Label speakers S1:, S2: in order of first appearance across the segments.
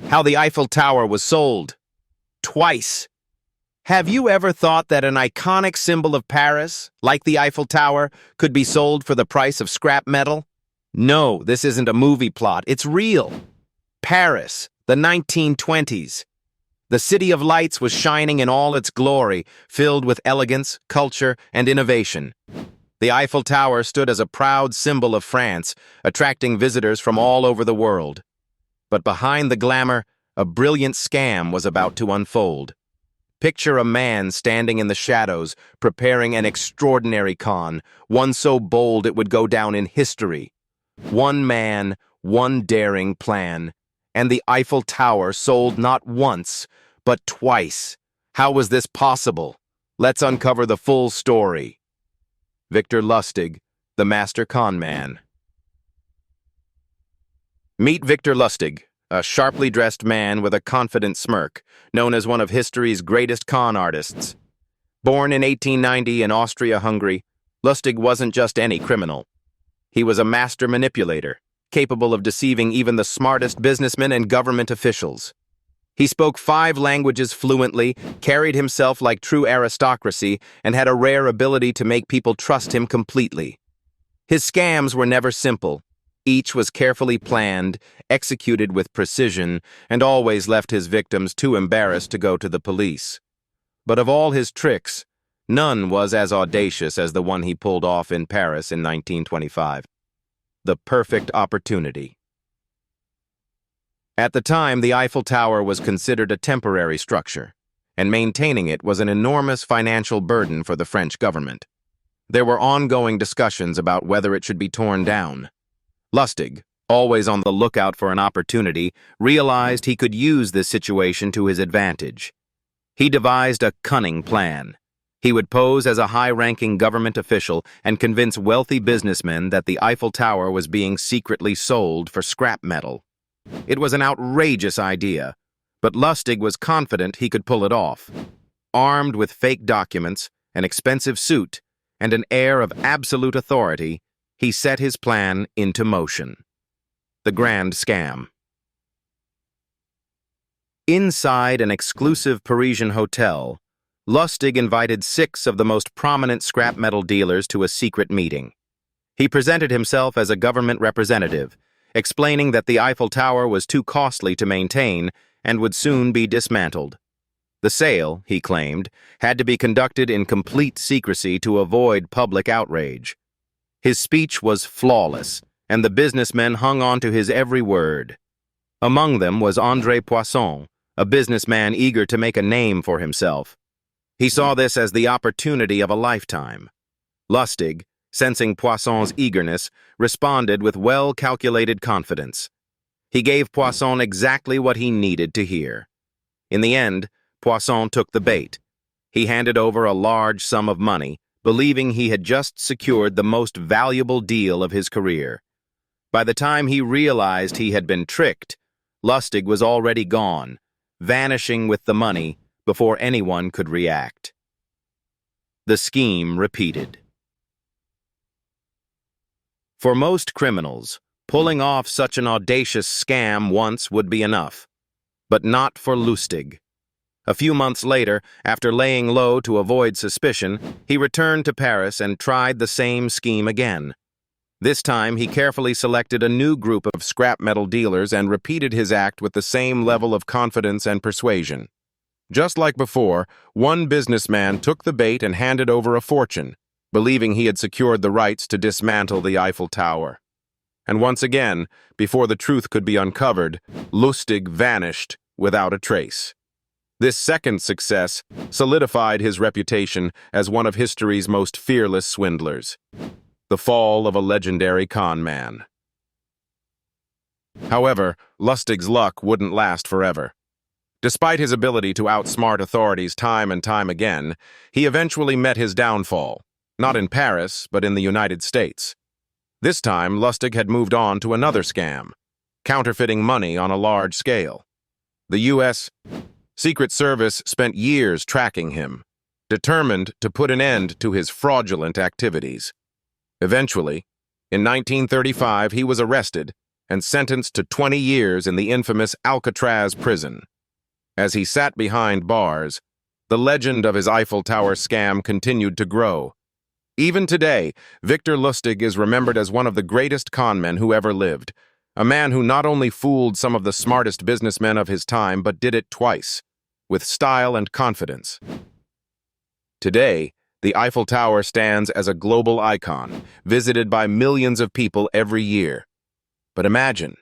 S1: How the Eiffel Tower was sold. Twice. Have you ever thought that an iconic symbol of Paris, like the Eiffel Tower, could be sold for the price of scrap metal? No, this isn't a movie plot. It's real. Paris, the 1920s. The City of Lights was shining in all its glory, filled with elegance, culture, and innovation. The Eiffel Tower stood as a proud symbol of France, attracting visitors from all over the world. But behind the glamour, a brilliant scam was about to unfold. Picture a man standing in the shadows, preparing an extraordinary con, one so bold it would go down in history. One man, one daring plan, and the Eiffel Tower sold not once, but twice. How was this possible? Let's uncover the full story. Victor Lustig, the master con man. Meet Victor Lustig, a sharply dressed man with a confident smirk, known as one of history's greatest con artists. Born in 1890 in Austria-Hungary, Lustig wasn't just any criminal. He was a master manipulator, capable of deceiving even the smartest businessmen and government officials. He spoke 5 languages fluently, carried himself like true aristocracy, and had a rare ability to make people trust him completely. His scams were never simple. Each was carefully planned, executed with precision, and always left his victims too embarrassed to go to the police. But of all his tricks, none was as audacious as the one he pulled off in Paris in 1925. The perfect opportunity. At the time, the Eiffel Tower was considered a temporary structure, and maintaining it was an enormous financial burden for the French government. There were ongoing discussions about whether it should be torn down. Lustig, always on the lookout for an opportunity, realized he could use this situation to his advantage. He devised a cunning plan. He would pose as a high-ranking government official and convince wealthy businessmen that the Eiffel Tower was being secretly sold for scrap metal. It was an outrageous idea, but Lustig was confident he could pull it off. Armed with fake documents, an expensive suit, and an air of absolute authority, he set his plan into motion. The grand scam. Inside an exclusive Parisian hotel, Lustig invited 6 of the most prominent scrap metal dealers to a secret meeting. He presented himself as a government representative, explaining that the Eiffel Tower was too costly to maintain and would soon be dismantled. The sale, he claimed, had to be conducted in complete secrecy to avoid public outrage. His speech was flawless, and the businessmen hung on to his every word. Among them was André Poisson, a businessman eager to make a name for himself. He saw this as the opportunity of a lifetime. Lustig, sensing Poisson's eagerness, responded with well-calculated confidence. He gave Poisson exactly what he needed to hear. In the end, Poisson took the bait. He handed over a large sum of money, believing he had just secured the most valuable deal of his career. By the time he realized he had been tricked, Lustig was already gone, vanishing with the money before anyone could react. The scheme repeated. For most criminals, pulling off such an audacious scam once would be enough. But not for Lustig. A few months later, after laying low to avoid suspicion, he returned to Paris and tried the same scheme again. This time, he carefully selected a new group of scrap metal dealers and repeated his act with the same level of confidence and persuasion. Just like before, one businessman took the bait and handed over a fortune, believing he had secured the rights to dismantle the Eiffel Tower. And once again, before the truth could be uncovered, Lustig vanished without a trace. This second success solidified his reputation as one of history's most fearless swindlers. The fall of a legendary con man. However, Lustig's luck wouldn't last forever. Despite his ability to outsmart authorities time and time again, he eventually met his downfall, not in Paris, but in the United States. This time, Lustig had moved on to another scam, counterfeiting money on a large scale. The U.S. Secret Service spent years tracking him, determined to put an end to his fraudulent activities. Eventually, in 1935, he was arrested and sentenced to 20 years in the infamous Alcatraz prison. As he sat behind bars, the legend of his Eiffel Tower scam continued to grow. Even today, Victor Lustig is remembered as one of the greatest conmen who ever lived, a man who not only fooled some of the smartest businessmen of his time, but did it twice, with style and confidence. Today, the Eiffel Tower stands as a global icon, visited by millions of people every year. But imagine,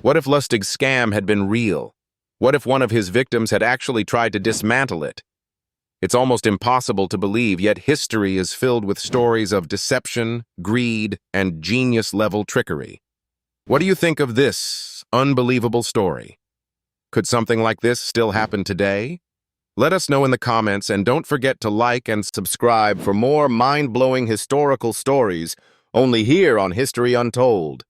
S1: what if Lustig's scam had been real? What if one of his victims had actually tried to dismantle it? It's almost impossible to believe, yet history is filled with stories of deception, greed, and genius-level trickery. What do you think of this unbelievable story? Could something like this still happen today? Let us know in the comments, and don't forget to like and subscribe for more mind-blowing historical stories only here on History Untold.